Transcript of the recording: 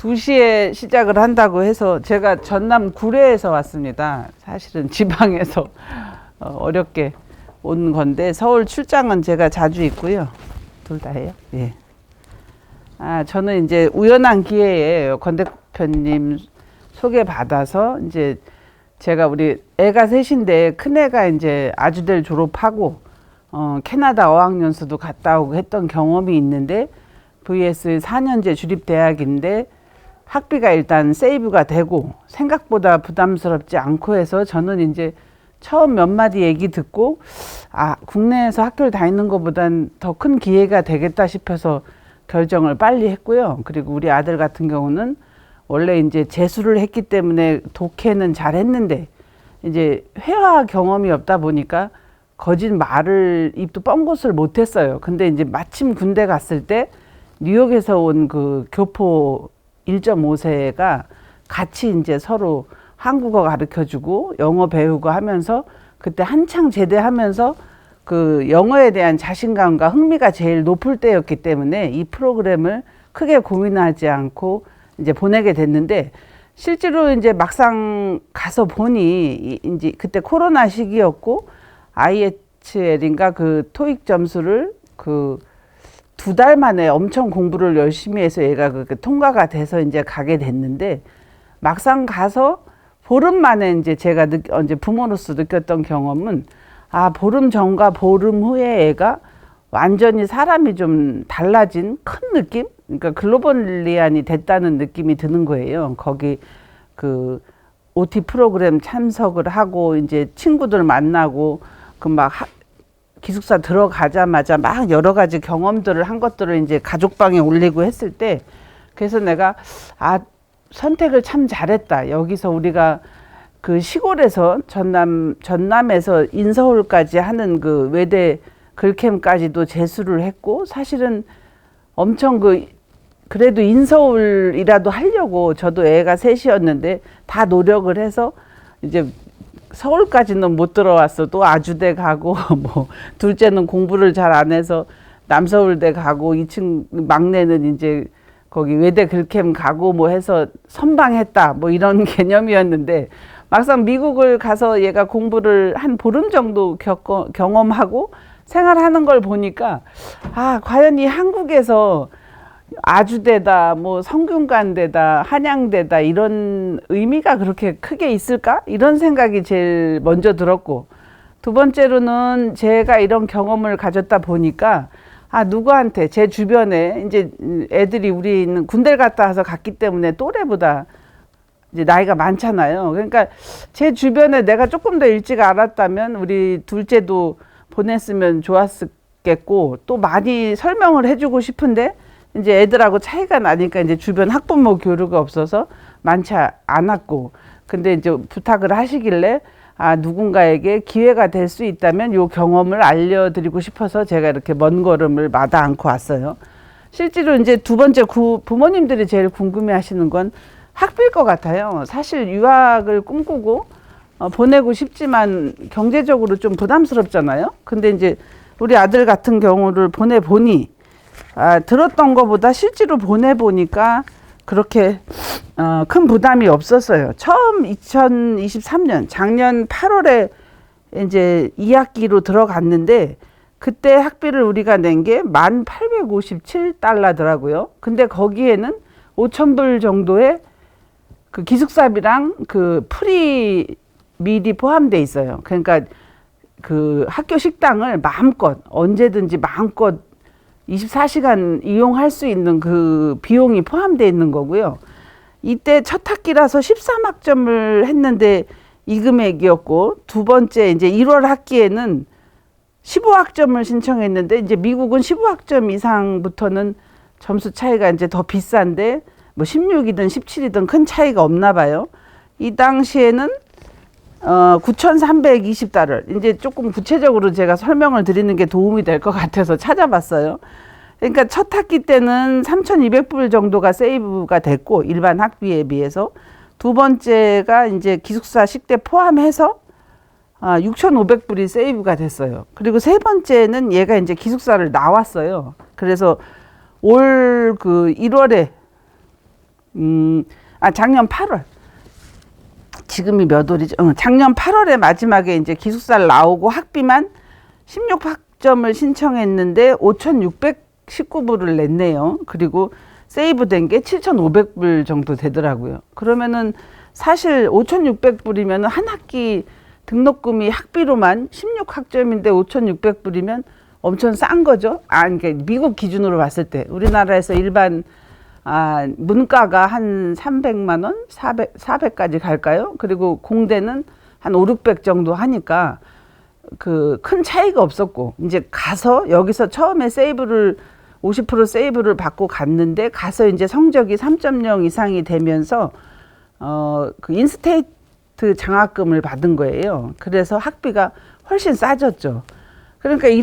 2시에 시작을 한다고 해서 제가 전남 구례에서 왔습니다. 사실은 지방에서 어렵게 온 건데 서울 출장은 제가 자주 있고요. 둘 다 해요. 예. 저는 이제 우연한 기회에 권 대표님 소개받아서 이제 제가 우리 애가 셋인데 큰애가 이제 아주대를 졸업하고 캐나다 어학연수도 갔다 오고 했던 경험이 있는데 VS 4년제 주립대학인데 학비가 일단 세이브가 되고 생각보다 부담스럽지 않고 해서 저는 이제 처음 몇 마디 얘기 듣고 국내에서 학교를 다니는 것보단 더 큰 기회가 되겠다 싶어서 결정을 빨리 했고요. 그리고 우리 아들 같은 경우는 원래 이제 재수를 했기 때문에 독해는 잘 했는데 이제 회화 경험이 없다 보니까 거짓 말을 입도 뻥긋을 못 했어요. 근데 이제 마침 군대 갔을 때 뉴욕에서 온 그 교포 1.5세가 같이 이제 서로 한국어 가르쳐 주고 영어 배우고 하면서 그때 한창 제대하면서 그 영어에 대한 자신감과 흥미가 제일 높을 때였기 때문에 이 프로그램을 크게 고민하지 않고 이제 보내게 됐는데 실제로 이제 막상 가서 보니 이제 그때 코로나 시기였고 IHL인가 그 토익 점수를 그 2달 만에 엄청 공부를 열심히 해서 얘가 그 통과가 돼서 이제 가게 됐는데 막상 가서 보름 만에 이제 제가 이제 부모로서 느꼈던 경험은 보름 전과 보름 후에 애가 완전히 사람이 좀 달라진 큰 느낌? 그러니까 글로벌리안이 됐다는 느낌이 드는 거예요. 거기 그 OT 프로그램 참석을 하고 이제 친구들 만나고 그 막 기숙사 들어가자마자 막 여러 가지 경험들을 한 것들을 이제 가족방에 올리고 했을 때 그래서 내가 선택을 참 잘했다. 여기서 우리가 그 시골에서 전남에서 인서울까지 하는 그 외대 글캠까지도 재수를 했고 사실은 엄청 그래도 인서울이라도 하려고 저도 애가 셋이었는데 다 노력을 해서 이제 서울까지는 못 들어왔어도 아주대 가고 뭐 둘째는 공부를 잘 안 해서 남서울대 가고 2층 막내는 이제 거기 외대 글캠 가고 뭐 해서 선방했다 뭐 이런 개념이었는데 막상 미국을 가서 얘가 공부를 한 보름 정도 경험하고 생활하는 걸 보니까 과연 이 한국에서 아주대다 뭐 성균관대다 한양대다 이런 의미가 그렇게 크게 있을까 이런 생각이 제일 먼저 들었고 두 번째로는 제가 이런 경험을 가졌다 보니까 누구한테 제 주변에 이제 애들이 우리는 군대를 갔다 와서 갔기 때문에 또래보다 이제 나이가 많잖아요. 그러니까 제 주변에 내가 조금 더 일찍 알았다면 우리 둘째도 보냈으면 좋았겠고 또 많이 설명을 해주고 싶은데 이제 애들하고 차이가 나니까 이제 주변 학부모 교류가 없어서 많지 않았고 근데 이제 부탁을 하시길래 누군가에게 기회가 될 수 있다면 요 경험을 알려드리고 싶어서 제가 이렇게 먼 걸음을 마다 않고 왔어요. 실제로 이제 두 번째 부모님들이 제일 궁금해 하시는 건 학비일 것 같아요. 사실 유학을 꿈꾸고 보내고 싶지만 경제적으로 좀 부담스럽잖아요. 근데 이제 우리 아들 같은 경우를 보내보니 들었던 것보다 실제로 보내보니까 그렇게 큰 부담이 없었어요. 처음 2023년 작년 8월에 이제 2학기로 들어갔는데 그때 학비를 우리가 낸 게 1,857달러더라고요. 근데 거기에는 5,000불 정도의 그 기숙사비랑 그 프리 밀이 포함돼 있어요. 그러니까 그 학교 식당을 마음껏 언제든지 마음껏 24시간 이용할 수 있는 그 비용이 포함되어 있는 거고요. 이때 첫 학기라서 13학점을 했는데 이 금액이었고 두 번째 이제 1월 학기에는 15학점을 신청했는데 이제 미국은 15학점 이상부터는 점수 차이가 이제 더 비싼데 뭐 16이든 17이든 큰 차이가 없나 봐요. 이 당시에는 9,320달러. 이제 조금 구체적으로 제가 설명을 드리는 게 도움이 될 것 같아서 찾아봤어요. 그러니까 첫 학기 때는 3,200불 정도가 세이브가 됐고 일반 학비에 비해서 두 번째가 이제 기숙사 식대 포함해서 6,500불이 세이브가 됐어요. 그리고 세 번째는 얘가 이제 기숙사를 나왔어요. 그래서 올 그 1월에 작년 8월. 지금이 몇 월이죠? 작년 8월에 마지막에 이제 기숙사를 나오고 학비만 16학점을 신청했는데 5,619불을 냈네요. 그리고 세이브된 게 7,500불 정도 되더라고요. 그러면은 사실 5,600불이면 한 학기 등록금이 학비로만 16학점인데 5,600불이면 엄청 싼 거죠. 그러니까 미국 기준으로 봤을 때 우리나라에서 일반 문과가 한 300만 원, 400까지 갈까요? 그리고 공대는 한 5, 600 정도 하니까 그 큰 차이가 없었고, 이제 가서 여기서 처음에 세이브를 50% 세이브를 받고 갔는데, 가서 이제 성적이 3.0 이상이 되면서 그 인스테이트 장학금을 받은 거예요. 그래서 학비가 훨씬 싸졌죠. 그러니까 이런